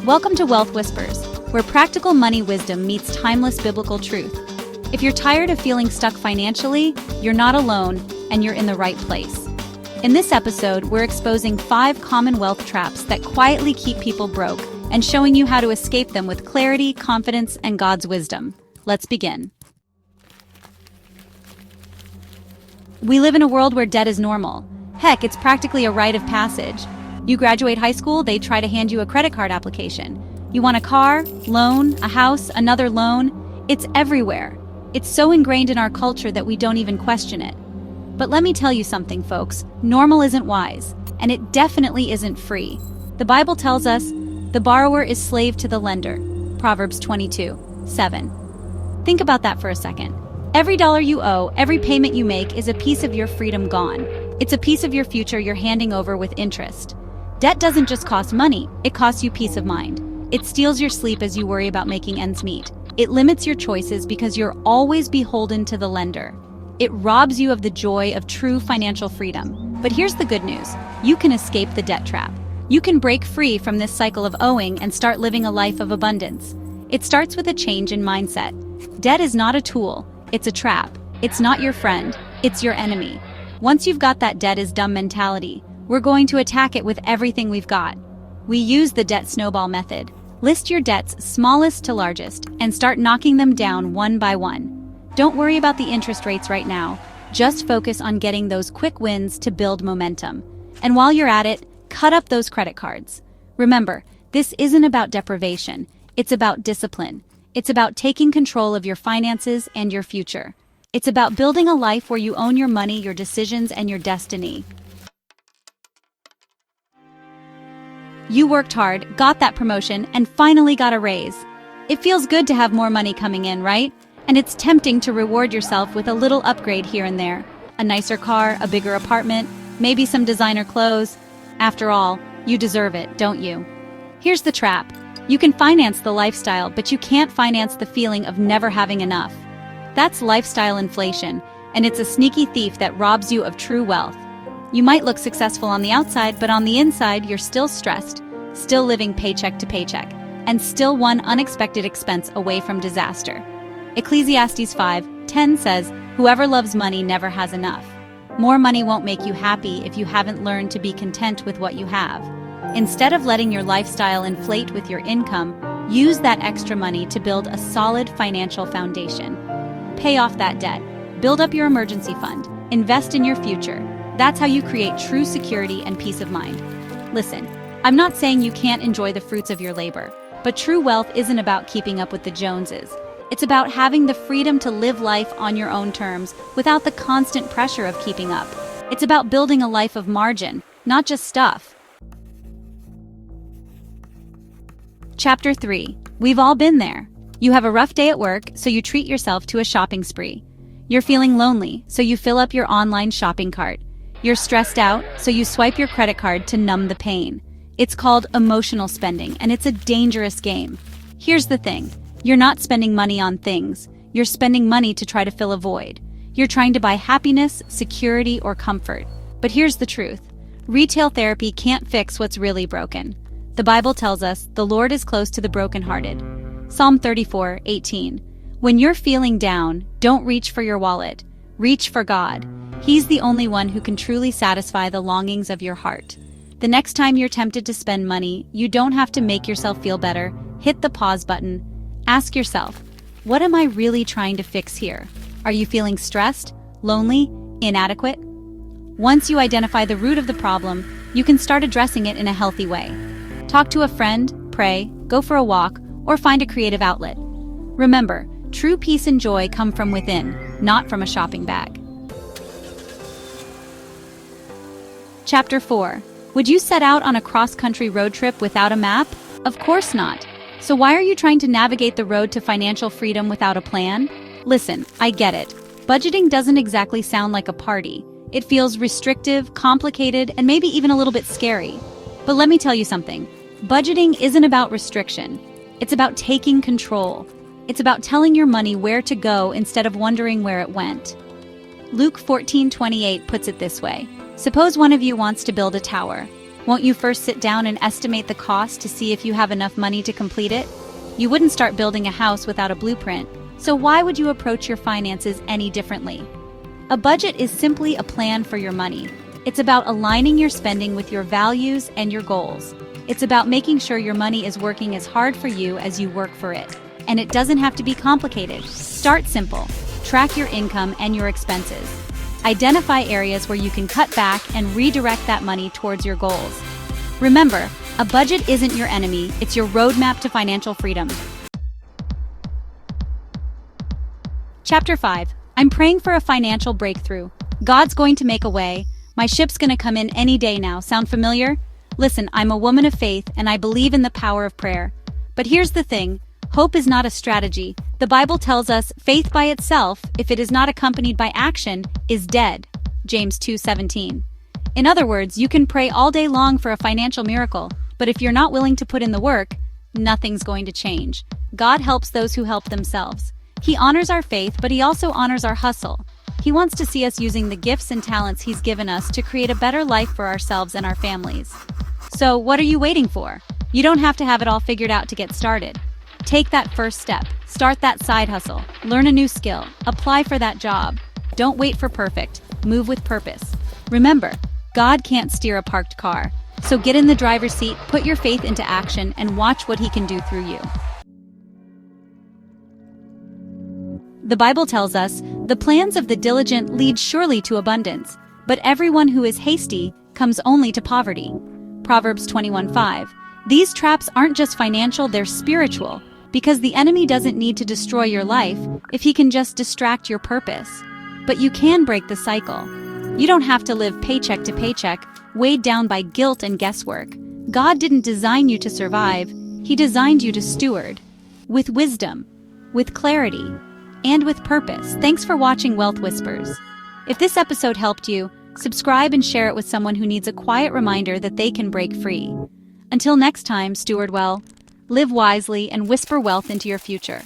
Welcome to Wealth Whispers, where practical money wisdom meets timeless biblical truth. If you're tired of feeling stuck financially, you're not alone, and you're in the right place. In this episode, we're exposing 5 common wealth traps that quietly keep people broke and showing you how to escape them with clarity, confidence, and God's wisdom. Let's begin. We live in a world where debt is normal. Heck, it's practically a rite of passage. You graduate high school, they try to hand you a credit card application. You want a car, loan, a house, another loan. It's everywhere. It's so ingrained in our culture that we don't even question it. But let me tell you something, folks. Normal isn't wise, and it definitely isn't free. The Bible tells us, the borrower is slave to the lender. Proverbs 22:7. Think about that for a second. Every dollar you owe, every payment you make is a piece of your freedom gone. It's a piece of your future you're handing over with interest. Debt doesn't just cost money, it costs you peace of mind. It steals your sleep as you worry about making ends meet. It limits your choices because you're always beholden to the lender. It robs you of the joy of true financial freedom. But here's the good news. You can escape the debt trap. You can break free from this cycle of owing and start living a life of abundance. It starts with a change in mindset. Debt is not a tool. It's a trap. It's not your friend. It's your enemy. Once you've got that debt is dumb mentality, we're going to attack it with everything we've got. We use the debt snowball method. List your debts smallest to largest and start knocking them down one by one. Don't worry about the interest rates right now. Just focus on getting those quick wins to build momentum. And while you're at it, cut up those credit cards. Remember, this isn't about deprivation. It's about discipline. It's about taking control of your finances and your future. It's about building a life where you own your money, your decisions, and your destiny. You worked hard, got that promotion, and finally got a raise. It feels good to have more money coming in, right? And it's tempting to reward yourself with a little upgrade here and there. A nicer car, a bigger apartment, maybe some designer clothes. After all, you deserve it, don't you? Here's the trap. You can finance the lifestyle, but you can't finance the feeling of never having enough. That's lifestyle inflation, and it's a sneaky thief that robs you of true wealth. You might look successful on the outside, but on the inside, you're still stressed, still living paycheck to paycheck, and still one unexpected expense away from disaster. Ecclesiastes 5:10 says, "Whoever loves money never has enough." More money won't make you happy if you haven't learned to be content with what you have. Instead of letting your lifestyle inflate with your income, use that extra money to build a solid financial foundation. Pay off that debt, build up your emergency fund, invest in your future. That's how you create true security and peace of mind. Listen, I'm not saying you can't enjoy the fruits of your labor, but true wealth isn't about keeping up with the Joneses. It's about having the freedom to live life on your own terms without the constant pressure of keeping up. It's about building a life of margin, not just stuff. Chapter 3. We've all been there. You have a rough day at work, so you treat yourself to a shopping spree. You're feeling lonely, so you fill up your online shopping cart. You're stressed out, so you swipe your credit card to numb the pain. It's called emotional spending, and it's a dangerous game. Here's the thing. You're not spending money on things. You're spending money to try to fill a void. You're trying to buy happiness, security, or comfort. But here's the truth. Retail therapy can't fix what's really broken. The Bible tells us, the Lord is close to the brokenhearted. Psalm 34:18. When you're feeling down, don't reach for your wallet. Reach for God. He's the only one who can truly satisfy the longings of your heart. The next time you're tempted to spend money, you don't have to make yourself feel better. Hit the pause button. Ask yourself, what am I really trying to fix here? Are you feeling stressed, lonely, inadequate? Once you identify the root of the problem, you can start addressing it in a healthy way. Talk to a friend, pray, go for a walk, or find a creative outlet. Remember, true peace and joy come from within, not from a shopping bag. Chapter 4. Would you set out on a cross-country road trip without a map? Of course not. So why are you trying to navigate the road to financial freedom without a plan? Listen, I get it. Budgeting doesn't exactly sound like a party. It feels restrictive, complicated, and maybe even a little bit scary. But let me tell you something. Budgeting isn't about restriction. It's about taking control. It's about telling your money where to go instead of wondering where it went. Luke 14:28 puts it this way. Suppose one of you wants to build a tower. Won't you first sit down and estimate the cost to see if you have enough money to complete it? You wouldn't start building a house without a blueprint, so why would you approach your finances any differently? A budget is simply a plan for your money. It's about aligning your spending with your values and your goals. It's about making sure your money is working as hard for you as you work for it. And it doesn't have to be complicated. Start simple. Track your income and your expenses. Identify areas where you can cut back and redirect that money towards your goals. Remember, a budget isn't your enemy, it's your roadmap to financial freedom. Chapter 5. I'm praying for a financial breakthrough. God's going to make a way. My ship's gonna come in any day now. Sound familiar? Listen, I'm a woman of faith and I believe in the power of prayer. But here's the thing, hope is not a strategy. The Bible tells us faith by itself, if it is not accompanied by action, is dead. James 2:17. In other words, you can pray all day long for a financial miracle, but if you're not willing to put in the work, nothing's going to change. God helps those who help themselves. He honors our faith, but he also honors our hustle. He wants to see us using the gifts and talents he's given us to create a better life for ourselves and our families. So, what are you waiting for? You don't have to have it all figured out to get started. Take that first step. Start that side hustle. Learn a new skill. Apply for that job. Don't wait for perfect. Move with purpose. Remember, God can't steer a parked car. So get in the driver's seat, put your faith into action, and watch what he can do through you. The Bible tells us, the plans of the diligent lead surely to abundance, but everyone who is hasty comes only to poverty. Proverbs 21:5. These traps aren't just financial, they're spiritual, because the enemy doesn't need to destroy your life if he can just distract your purpose. But you can break the cycle. You don't have to live paycheck to paycheck, weighed down by guilt and guesswork. God didn't design you to survive, he designed you to steward. With wisdom, with clarity, and with purpose. Thanks for watching Wealth Whispers. If this episode helped you, subscribe and share it with someone who needs a quiet reminder that they can break free. Until next time, steward well, live wisely, and whisper wealth into your future.